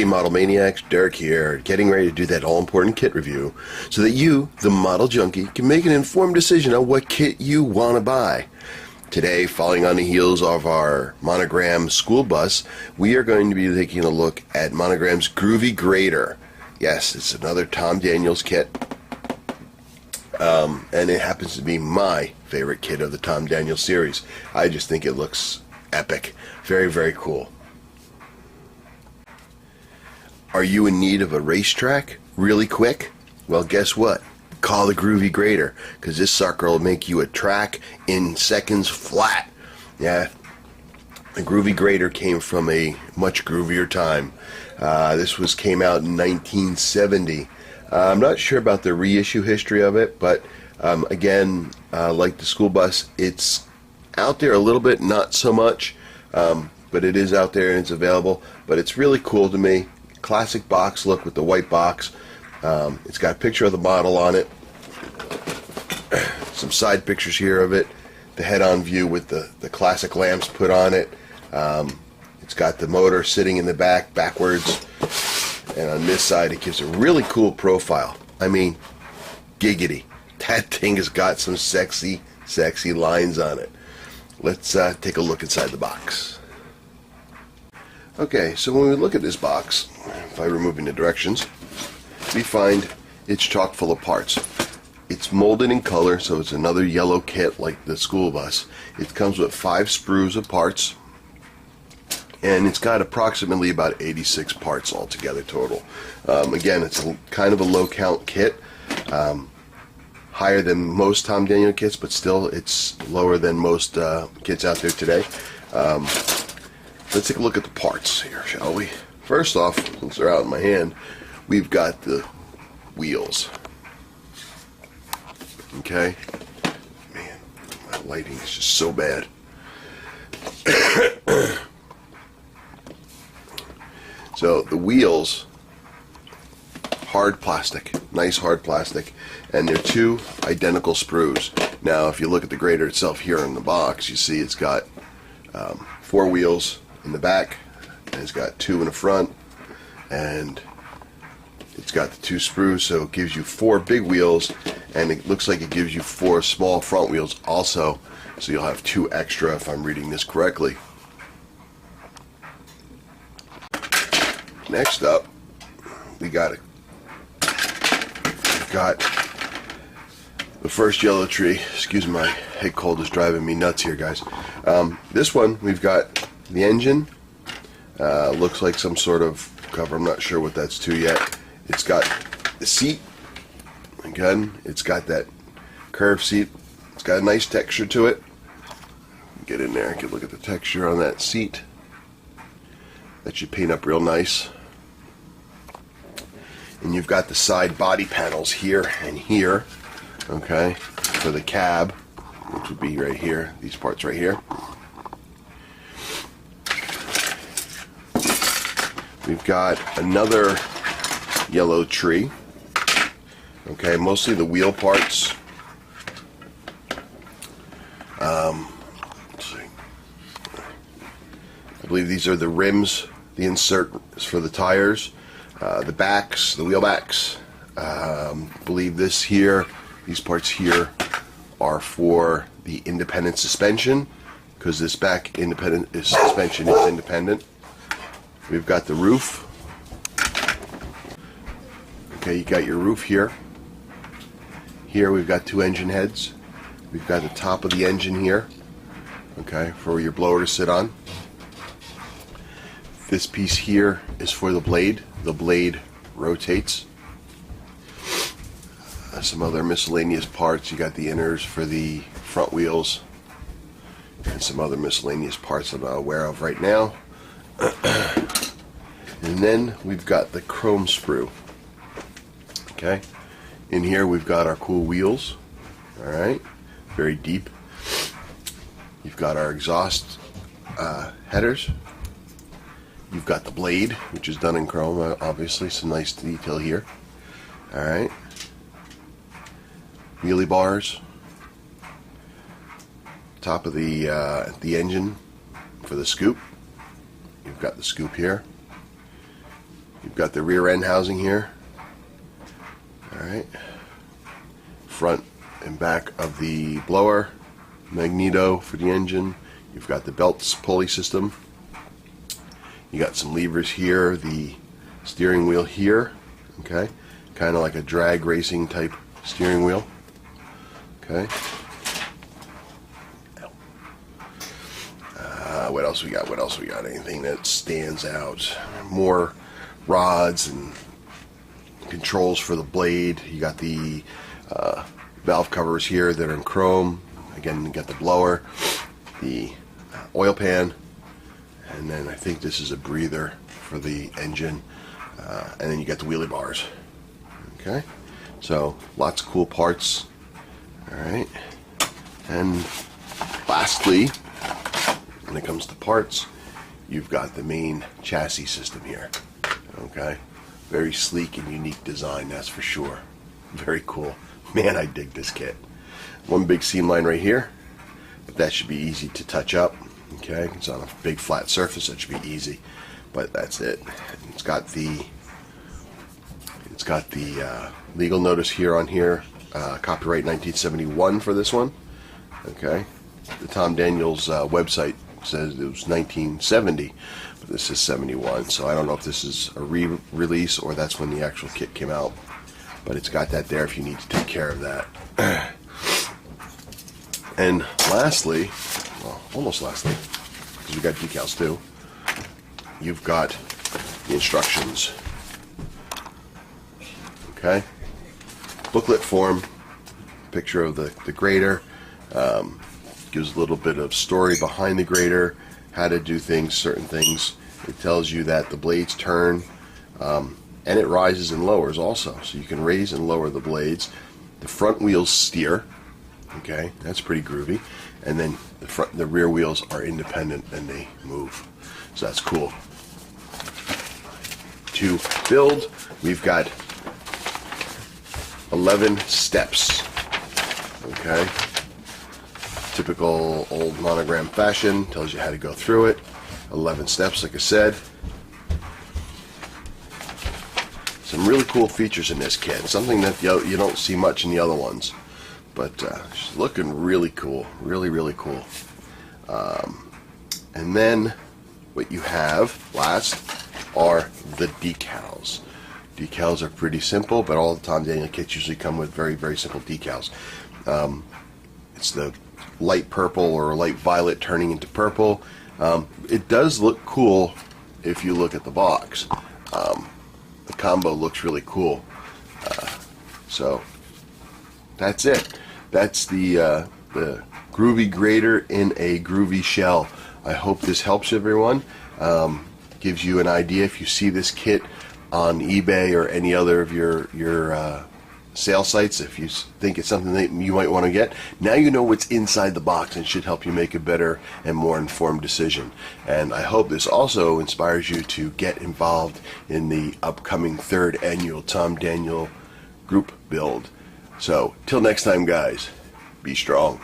Hey Model Maniacs, Derek here, getting ready to do that all-important kit review so that you, the model junkie, can make an informed decision on what kit you want to buy. Today, following on the heels of our Monogram school bus, we are going to be taking a look at Monogram's Groovy Grader. Yes, it's another Tom Daniels kit, and it happens to be my favorite kit of the Tom Daniels series. I just think it looks epic. Very, very cool. Are you in need of a racetrack really quick? Well, guess what? Call the Groovy Grader, because this sucker will make you a track in seconds flat. Yeah, the Groovy Grader came from a much groovier time. This came out in 1970. I'm not sure about the reissue history of it, but again, like the school bus, it's out there a little bit, not so much, but it is out there and it's available. But it's really cool to me. Classic box look with the white box. It's got a picture of the model on it, some side pictures here of it, the head-on view with the classic lamps put on it. It's got the motor sitting in the back backwards, and on this side it gives a really cool profile. I mean, giggity, that thing has got some sexy lines on it. Let's take a look inside the box. Okay, so when we look at this box, by removing the directions, we find it's chock full of parts. It's molded in color, so it's another yellow kit like the school bus. It comes with 5 sprues of parts, and it's got approximately about 86 parts altogether total. Again, it's kind of a low count kit, higher than most Tom Daniel kits, but still it's lower than most kits out there today. Let's take a look at the parts here, shall we? First off, since they're out in my hand, we've got the wheels. Okay? Man, my lighting is just so bad. So the wheels, hard plastic, nice hard plastic, and they're 2 identical sprues. Now, if you look at the grader itself here in the box, you see it's got 4 wheels in the back, and it's got 2 in the front, and it's got the 2 sprues, so it gives you 4 big wheels, and it looks like it gives you 4 small front wheels also, so you'll have 2 extra if I'm reading this correctly. Next up, we've got the first yellow tree. Excuse my head cold is driving me nuts here, guys. This one, we've got the engine. Looks like some sort of cover. I'm not sure what that's to yet. It's got the seat. Again, it's got that curved seat. It's got a nice texture to it. Get in there. I can look at the texture on that seat. That should paint up real nice. And you've got the side body panels here and here. Okay, for the cab, which would be right here. These parts right here. We've got another yellow tree. Okay, mostly the wheel parts. Let's see. I believe these are the rims, the insert is for the tires, the backs, the wheel backs. I believe these parts here are for the independent suspension, because this back suspension is independent. We've got the roof. Okay, you got your roof here. Here we've got 2 engine heads. We've got the top of the engine here, okay, for your blower to sit on. This piece here is for the blade. The blade rotates. Some other miscellaneous parts. You got the inners for the front wheels, and some other miscellaneous parts I'm not aware of right now. And then we've got the chrome sprue. Okay, in here we've got our cool wheels. All right, very deep. You've got our exhaust headers. You've got the blade, which is done in chrome. Obviously, some nice detail here. All right, wheelie bars. Top of the engine for the scoop. You've got the scoop here. You've got the rear end housing here. Alright. Front and back of the blower. Magneto for the engine. You've got the belt pulley system. You got some levers here. The steering wheel here. Okay. Kind of like a drag racing type steering wheel. Okay. What else we got? What else we got? Anything that stands out? More rods and controls for the blade. You got the valve covers here that are in chrome. Again, you got the blower, the oil pan, and then I think this is a breather for the engine, and then you got the wheelie bars. Okay, so lots of cool parts. All right, and lastly, when it comes to parts, you've got the main chassis system here. Okay, very sleek and unique design, that's for sure. Very cool. Man, I dig this kit. One big seam line right here, but that should be easy to touch up. Okay, it's on a big flat surface, that should be easy. But that's it. It's got the legal notice here on here, copyright 1971 for this one. Okay, the Tom Daniels website says it was 1970, but this is 71, so I don't know if this is a re-release or that's when the actual kit came out, but it's got that there if you need to take care of that. And lastly, well, almost lastly, because we got decals too, you've got the instructions. Okay, booklet form, picture of the grader. Gives a little bit of story behind the grader, how to do things, certain things. It tells you that the blades turn, and it rises and lowers also, so you can raise and lower the blades. The front wheels steer. Okay, that's pretty groovy. And then the rear wheels are independent and they move, so that's cool. To build, we've got 11 steps. Okay. Typical old monogram fashion, tells you how to go through it. 11 steps, like I said. Some really cool features in this kit, something that you don't see much in the other ones, but it's looking really cool, really cool. And then what you have last are the decals. Decals are pretty simple, but all the Tom Daniel kits usually come with very simple decals. It's the light purple or light violet turning into purple. It does look cool if you look at the box. The combo looks really cool. So that's it. That's the Groovy Grader in a groovy shell. I hope this helps everyone. Gives you an idea if you see this kit on eBay or any other of your sale sites, if you think it's something that you might want to get. Now you know what's inside the box and should help you make a better and more informed decision. And I hope this also inspires you to get involved in the upcoming 3rd annual Tom Daniel group build. So till next time, guys, be strong.